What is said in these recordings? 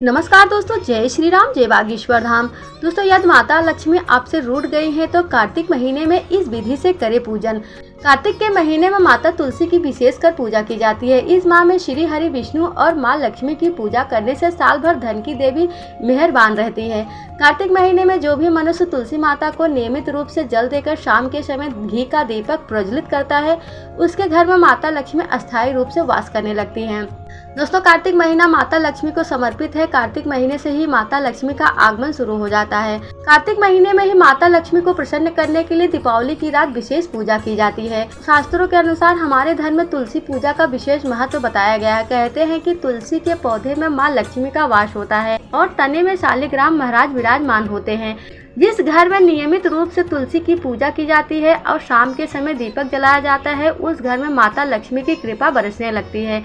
नमस्कार दोस्तों, जय श्री राम, जय बागेश्वर धाम। दोस्तों, यदि माता लक्ष्मी आपसे रूठ गई हैं तो कार्तिक महीने में इस विधि से करें पूजन। कार्तिक के महीने में माता तुलसी की विशेषकर पूजा की जाती है। इस माह में श्री हरि विष्णु और माँ लक्ष्मी की पूजा करने से साल भर धन की देवी मेहरबान रहती है। कार्तिक महीने में जो भी मनुष्य तुलसी माता को नियमित रूप से जल देकर शाम के समय घी का दीपक प्रज्वलित करता है, उसके घर में माता लक्ष्मी अस्थायी रूप से वास करने लगती हैं। दोस्तों, कार्तिक महीना माता लक्ष्मी को समर्पित है। कार्तिक महीने से ही माता लक्ष्मी का आगमन शुरू हो जाता है। कार्तिक महीने में ही माता लक्ष्मी को प्रसन्न करने के लिए दीपावली की रात विशेष पूजा की जाती है। शास्त्रों के अनुसार हमारे धर्म में तुलसी पूजा का विशेष महत्व बताया गया है। कहते हैं कि तुलसी के पौधे में माँ लक्ष्मी का वास होता है और तने में शालिग्राम महाराज विराजमान होते हैं। जिस घर में नियमित रूप से तुलसी की पूजा की जाती है और शाम के समय दीपक जलाया जाता है, उस घर में माता लक्ष्मी की कृपा बरसने लगती है।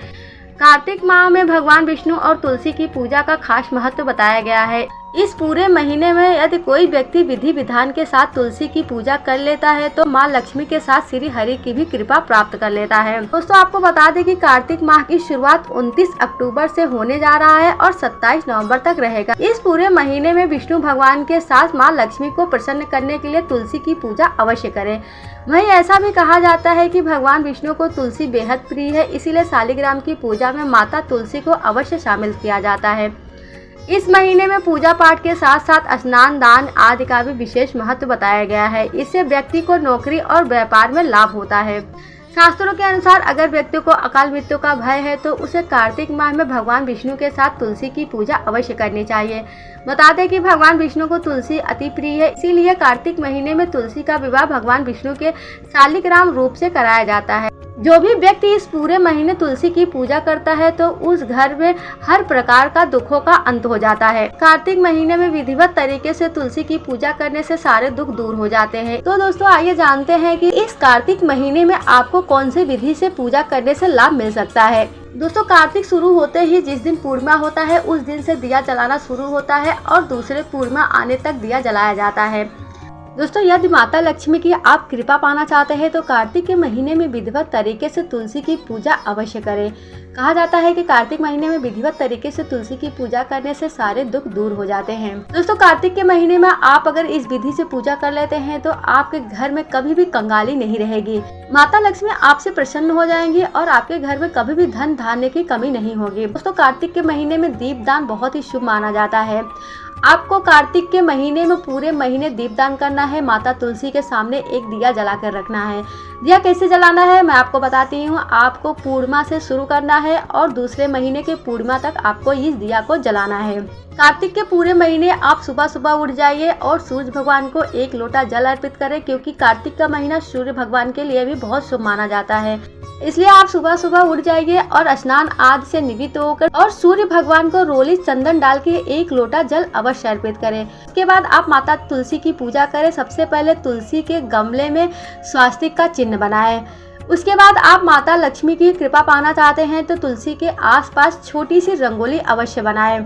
कार्तिक माह में भगवान विष्णु और तुलसी की पूजा का खास महत्व बताया गया है। इस पूरे महीने में यदि कोई व्यक्ति विधि विधान के साथ तुलसी की पूजा कर लेता है तो माँ लक्ष्मी के साथ श्री हरि की भी कृपा प्राप्त कर लेता है। दोस्तों, आपको बता दें कि कार्तिक माह की शुरुआत 29 अक्टूबर से होने जा रहा है और 27 नवंबर तक रहेगा। इस पूरे महीने में विष्णु भगवान के साथ माँ लक्ष्मी को प्रसन्न करने के लिए तुलसी की पूजा अवश्य करें। वहीं ऐसा भी कहा जाता है कि भगवान विष्णु को तुलसी बेहद प्रिय है, इसीलिए शालिग्राम की पूजा में माता तुलसी को अवश्य शामिल किया जाता है। इस महीने में पूजा पाठ के साथ साथ स्नान दान आदि का भी विशेष महत्व बताया गया है। इससे व्यक्ति को नौकरी और व्यापार में लाभ होता है। शास्त्रों के अनुसार अगर व्यक्ति को अकाल मृत्यु का भय है तो उसे कार्तिक माह में भगवान विष्णु के साथ तुलसी की पूजा अवश्य करनी चाहिए। बता दें कि भगवान विष्णु को तुलसी अति प्रिय है, इसीलिए कार्तिक महीने में तुलसी का विवाह भगवान विष्णु के शालिग्राम रूप से कराया जाता है। जो भी व्यक्ति इस पूरे महीने तुलसी की पूजा करता है तो उस घर में हर प्रकार का दुखों का अंत हो जाता है। कार्तिक महीने में विधिवत तरीके से तुलसी की पूजा करने से सारे दुख दूर हो जाते हैं। तो दोस्तों, आइए जानते हैं कि इस कार्तिक महीने में आपको कौन से विधि से पूजा करने से लाभ मिल सकता है। दोस्तों, कार्तिक शुरू होते ही जिस दिन पूर्णिमा होता है उस दिन से दिया जलाना शुरू होता है और दूसरे पूर्णिमा आने तक दिया जलाया जाता है। दोस्तों, यदि माता लक्ष्मी की आप कृपा पाना चाहते हैं तो कार्तिक के महीने में विधिवत तरीके से तुलसी की पूजा अवश्य करें। कहा जाता है कि कार्तिक महीने में विधिवत तरीके से तुलसी की पूजा करने से सारे दुख दूर हो जाते हैं। दोस्तों, कार्तिक के महीने में आप अगर इस विधि से पूजा कर लेते हैं तो आपके घर में कभी भी कंगाली नहीं रहेगी। माता लक्ष्मी आपसे प्रसन्न हो जाएंगी और आपके घर में कभी भी धन धान्य की कमी नहीं होगी। दोस्तों, कार्तिक के महीने में दीपदान बहुत ही शुभ माना जाता है। आपको कार्तिक के महीने में पूरे महीने दीपदान करना है। माता तुलसी के सामने एक दिया जलाकर रखना है। दिया कैसे जलाना है मैं आपको बताती हूँ। आपको पूर्णिमा से शुरू करना है और दूसरे महीने के पूर्णिमा तक आपको इस दिया को जलाना है। कार्तिक के पूरे महीने आप सुबह सुबह उठ जाइए और सूर्य भगवान को 1 लोटा जल अर्पित करें, क्योंकि कार्तिक का महीना सूर्य भगवान के लिए भी बहुत शुभ माना जाता है। इसलिए आप सुबह सुबह उठ जाइए और स्नान आदि से निवृत्त होकर और सूर्य भगवान को रोली चंदन डाल के 1 लोटा जल अवश्य अर्पित करें। इसके बाद आप माता तुलसी की पूजा करें। सबसे पहले तुलसी के गमले में स्वास्तिक का चिन्ह बनाएं। उसके बाद आप माता लक्ष्मी की कृपा पाना चाहते हैं तो तुलसी के आसपास छोटी सी रंगोली अवश्य बनाएं।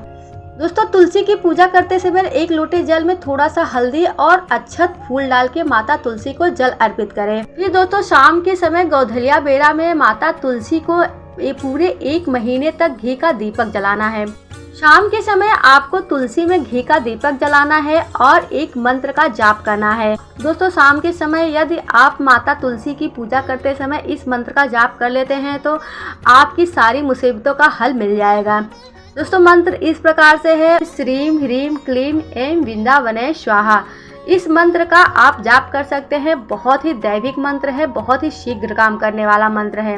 दोस्तों, तुलसी की पूजा करते समय 1 लोटे जल में थोड़ा सा हल्दी और अक्षत फूल डाल के माता तुलसी को जल अर्पित करें। फिर दोस्तों, शाम के समय गौधलिया बेरा में माता तुलसी को पूरे 1 महीने तक घी का दीपक जलाना है। शाम के समय आपको तुलसी में घी का दीपक जलाना है और एक मंत्र का जाप करना है। दोस्तों, शाम के समय यदि आप माता तुलसी की पूजा करते समय इस मंत्र का जाप कर लेते हैं तो आपकी सारी मुसीबतों का हल मिल जाएगा। दोस्तों, मंत्र इस प्रकार से है, श्रीम ह्रीम क्लीम ऐं वृंदावने स्वाहा। इस मंत्र का आप जाप कर सकते हैं। बहुत ही दैविक मंत्र है, बहुत ही शीघ्र काम करने वाला मंत्र है।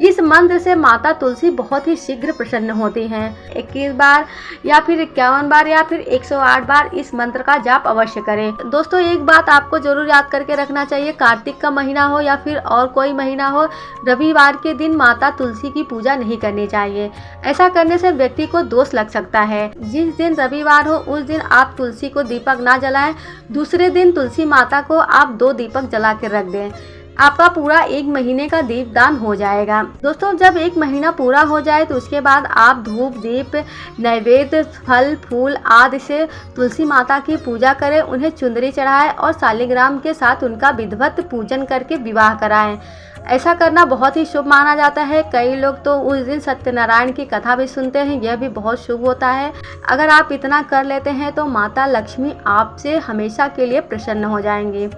इस मंत्र से माता तुलसी बहुत ही शीघ्र प्रसन्न होती हैं। 21 बार या फिर 51 बार या फिर 108 बार इस मंत्र का जाप अवश्य करें। दोस्तों, एक बात आपको जरूर याद करके रखना चाहिए, कार्तिक का महीना हो या फिर और कोई महीना हो, रविवार के दिन माता तुलसी की पूजा नहीं करनी चाहिए। ऐसा करने से व्यक्ति को दोष लग सकता है। जिस दिन रविवार हो उस दिन आप तुलसी को दीपक ना जलाएं। दूसरे दिन तुलसी माता को आप 2 दीपक जला के रख दें। आपका पूरा 1 महीने का दीपदान हो जाएगा। दोस्तों, जब 1 महीना पूरा हो जाए तो उसके बाद आप धूप दीप नैवेद्य फल फूल आदि से तुलसी माता की पूजा करें, उन्हें चुंदरी चढ़ाएं और शालिग्राम के साथ उनका विधिवत पूजन करके विवाह कराएं। ऐसा करना बहुत ही शुभ माना जाता है। कई लोग तो उस दिन सत्यनारायण की कथा भी सुनते हैं, यह भी बहुत शुभ होता है। अगर आप इतना कर लेते हैं तो माता लक्ष्मी आपसे हमेशा के लिए प्रसन्न हो जाएंगी।